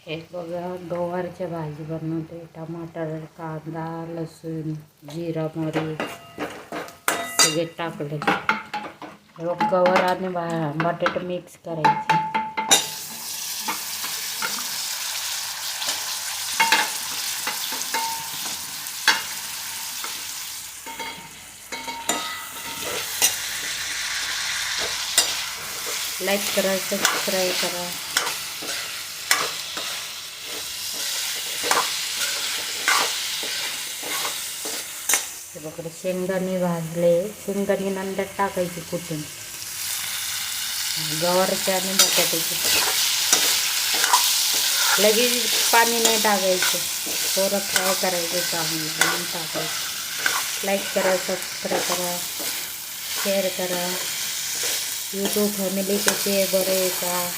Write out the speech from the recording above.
हे बघा गवारच्या भाजी बनवते. टमाटर, कांदा, लसूण, जिरा, मोहरी सगळे टाकले. गवार आणि बटाटे मिक्स करायचे. लाईक करा, सबस्क्राईब करा. हे बघा शेंगदाणे भाजले. शेंगदाणे नंतर टाकायची कुठून गवारचे आणि बटाट्याचे. लगेच पाणी नाही टाकायचं, थोडं फ्राय करायचं चांगलं म्हणून टाकायचं. लाईक करा, सबस्क्राईब करा, शेअर करा. यूट्यूब फॅमिली कशी आहे, बरं आहे का?